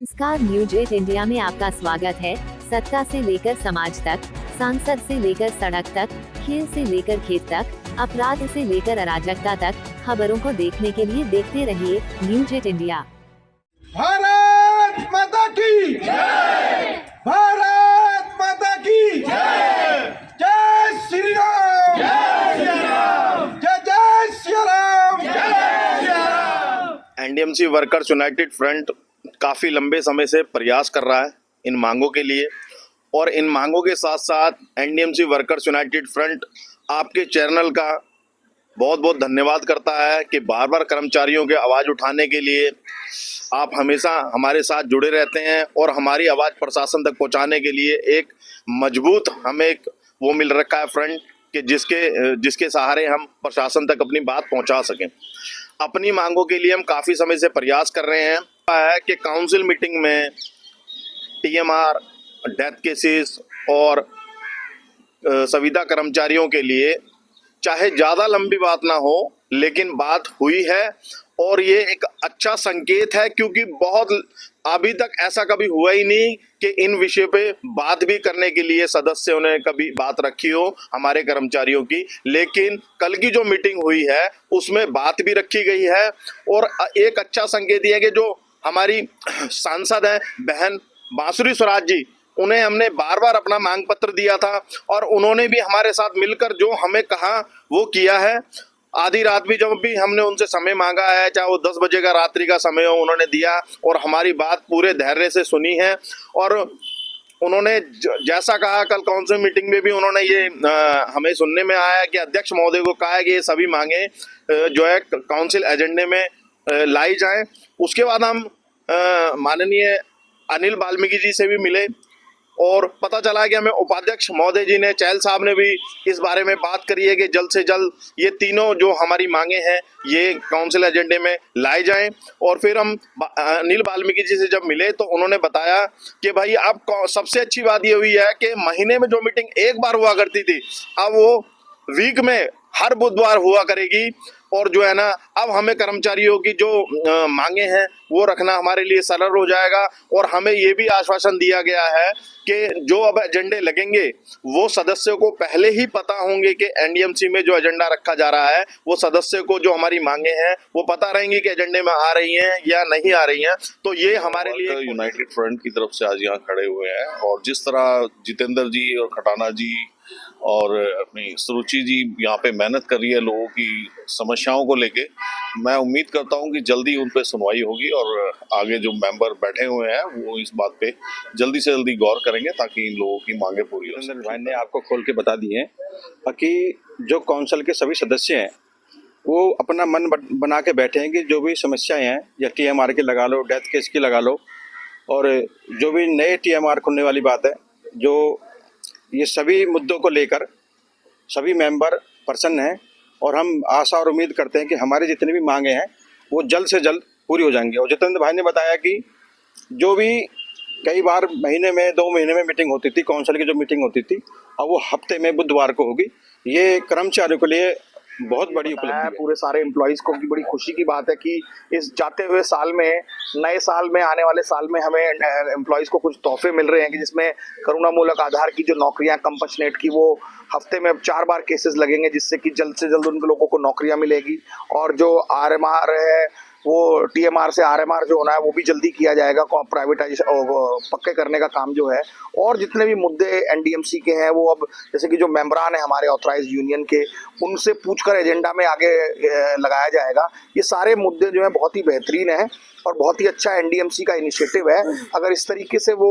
नमस्कार, news 8 India में आपका स्वागत है। सत्ता से लेकर समाज तक, सांसद से लेकर सड़क तक, खेल से लेकर खेत तक, अपराध से लेकर अराजकता तक, खबरों को देखने के लिए देखते रहिए न्यूज 8 इंडिया। भारत माता की जय, भारत माता की जय, जय श्री राम, जय श्री राम, जय जय श्री राम, जय Shri Ram. NDMC workers United front काफ़ी लंबे समय से प्रयास कर रहा है इन मांगों के लिए, और इन मांगों के साथ साथ एनडीएमसी वर्कर्स यूनाइटेड फ्रंट आपके चैनल का बहुत बहुत धन्यवाद करता है कि बार बार कर्मचारियों की आवाज़ उठाने के लिए आप हमेशा हमारे साथ जुड़े रहते हैं और हमारी आवाज़ प्रशासन तक पहुंचाने के लिए एक मजबूत हमें एक वो मिल रखा है फ्रंट कि जिसके सहारे हम प्रशासन तक अपनी बात पहुंचा सकें। अपनी मांगों के लिए हम काफ़ी समय से प्रयास कर रहे हैं कि काउंसिल मीटिंग में टीएमआर, डेथ केसेस और संविदा कर्मचारियों के लिए चाहे ज़्यादा लंबी बात ना हो, लेकिन बात हुई है और ये एक अच्छा संकेत है, क्योंकि बहुत अभी तक ऐसा कभी हुआ ही नहीं कि इन विषय पे बात भी करने के लिए सदस्यों ने कभी बात रखी हो हमारे कर्मचारियों की। लेकिन कल की जो मीटिंग हुई है उसमें बात भी रखी गई है और एक अच्छा संकेत ये है कि जो हमारी सांसद है बहन बांसुरी स्वराज जी, उन्हें हमने बार बार अपना मांग पत्र दिया था और उन्होंने भी हमारे साथ मिलकर जो हमें कहा वो किया है। आधी रात भी जब भी हमने उनसे समय मांगा है, चाहे वो 10 बजे का रात्रि का समय हो, उन्होंने दिया और हमारी बात पूरे धैर्य से सुनी है। और उन्होंने जैसा कहा कल काउंसिल मीटिंग में भी उन्होंने ये हमें सुनने में आया कि अध्यक्ष महोदय को कहा है कि ये सभी मांगे जो है काउंसिल एजेंडे में लाई जाएं। उसके बाद हम माननीय अनिल वाल्मीकि जी से भी मिले और पता चला कि हमें उपाध्यक्ष महोदय जी ने, चहल साहब ने भी इस बारे में बात करी है कि जल्द से जल्द ये तीनों जो हमारी मांगे हैं ये काउंसिल एजेंडे में लाए जाएं। और फिर हम अनिल वाल्मीकि जी से जब मिले तो उन्होंने बताया कि भाई अब सबसे अच्छी बात ये हुई है कि महीने में जो मीटिंग एक बार हुआ करती थी अब वो वीक में हर बुधवार हुआ करेगी। और जो है ना, अब हमें कर्मचारियों की जो मांगे हैं वो रखना हमारे लिए सरल हो जाएगा। और हमें ये भी आश्वासन दिया गया है कि जो अब एजेंडे लगेंगे वो सदस्यों को पहले ही पता होंगे कि एनडीएमसी में जो एजेंडा रखा जा रहा है वो सदस्य को जो हमारी मांगे हैं वो पता रहेंगी कि एजेंडे में आ रही हैं या नहीं आ रही हैं। तो ये हमारे लिए यूनाइटेड फ्रंट की तरफ से आज यहाँ खड़े हुए हैं और जिस तरह जितेंद्र जी और खटाना जी और अपनी सुरुचि जी यहाँ पे मेहनत कर रही है लोगों की समस्याओं को लेके, मैं उम्मीद करता हूँ कि जल्दी उन पे सुनवाई होगी और आगे जो मेंबर बैठे हुए हैं वो इस बात पे जल्दी से जल्दी गौर करेंगे ताकि इन लोगों की मांगे पूरी हो सकें। भाई ने आपको खोल के बता दिए कि जो काउंसिल के सभी सदस्य हैं वो अपना मन बना के बैठे हैं कि जो भी समस्याएं हैं या टीएमआर की लगा लो, डेथ केस की लगा लो, और जो भी नए टीएमआर खुलने वाली बात है, जो ये सभी मुद्दों को लेकर सभी मेंबर प्रसन्न हैं और हम आशा और उम्मीद करते हैं कि हमारी जितनी भी मांगे हैं वो जल्द से जल्द पूरी हो जाएंगी। और जितेंद्र भाई ने बताया कि जो भी कई बार महीने में 2 महीने में मीटिंग होती थी, काउंसिल की जो मीटिंग होती थी, अब वो हफ्ते में बुधवार को होगी। ये कर्मचारियों के लिए बहुत बड़ी उपलब्धि है। पूरे सारे एम्प्लॉइज को की बड़ी खुशी की बात है कि इस जाते हुए साल में, नए साल में, आने वाले साल में हमें एम्प्लॉइज को कुछ तोहफे मिल रहे हैं कि जिसमें करुणामूलक आधार की जो नौकरियां कंपनसेट की वो हफ्ते में अब 4 बार केसेस लगेंगे, जिससे कि जल्द से जल्द उन लोगों को नौकरियां मिलेगी। और जो आरएमआर है वो टीएमआर से आरएमआर जो होना है वो भी जल्दी किया जाएगा, प्राइवेटाइजेशन पक्के करने का काम जो है। और जितने भी मुद्दे एनडीएमसी के हैं वो अब जैसे कि जो मेंबरान है हमारे ऑथराइज्ड यूनियन के, उनसे पूछकर एजेंडा में आगे लगाया जाएगा। ये सारे मुद्दे जो है बहुत ही बेहतरीन है और बहुत ही अच्छा एनडीएमसी का इनिशिएटिव है अगर इस तरीके से वो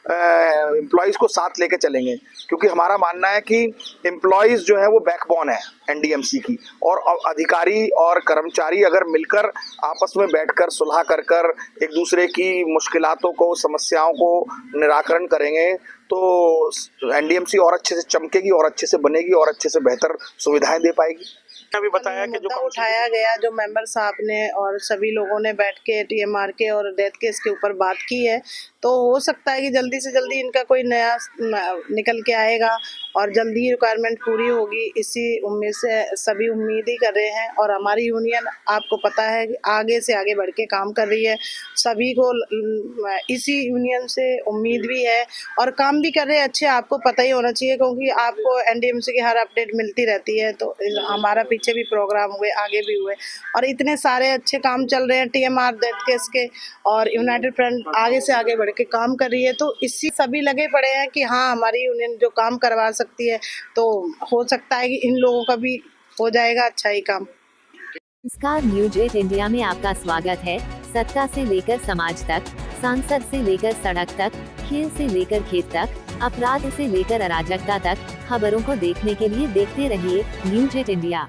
एम्प्लॉइज को साथ लेके चलेंगे, क्योंकि हमारा मानना है कि एम्प्लॉइज जो है वो बैकबोन है एनडीएमसी की। और अधिकारी और कर्मचारी अगर मिलकर आपस में बैठकर सुलह कर एक दूसरे की मुश्किलातों को, समस्याओं को निराकरण करेंगे तो एनडीएमसी और अच्छे से चमकेगी और अच्छे से बनेगी और अच्छे से बेहतर सुविधाएं दे पाएगी। का भी बताया कि जो मुद्दा काउंसिल उठाया गया, जो मेंबर साहब ने और सभी लोगों ने बैठ के टीएमआर के और डेथ केस के ऊपर बात की है, तो हो सकता है कि जल्दी से जल्दी इनका कोई नया निकल के आएगा और जल्दी रिक्वायरमेंट पूरी होगी। इसी उम्मीद से सभी उम्मीद ही कर रहे हैं और हमारी यूनियन आपको पता है कि आगे से आगे बढ़ के काम कर रही है। सभी को इसी यूनियन से उम्मीद भी है और काम भी कर रहे हैं अच्छे। आपको पता ही होना चाहिए क्योंकि आपको एनडीएमसी की हर अपडेट मिलती रहती है। तो हमारा पीछे भी प्रोग्राम हुए, आगे भी हुए और इतने सारे अच्छे काम चल रहे हैं टीएमआर डेथ केस के और यूनाइटेड फ्रंट आगे से आगे बढ़ के काम कर रही है। तो इसी सभी लगे पड़े हैं कि हाँ, हमारी यूनियन जो काम करवा सकती है, तो हो सकता है कि इन लोगों का भी हो जाएगा अच्छा ही काम। नमस्कार, न्यूज 8 इंडिया में आपका स्वागत है। सत्ता से लेकर समाज तक, सांसद से लेकर सड़क तक, खेल से लेकर खेत तक, अपराध से लेकर अराजकता तक, खबरों को देखने के लिए देखते रहिए न्यूज 8 इंडिया।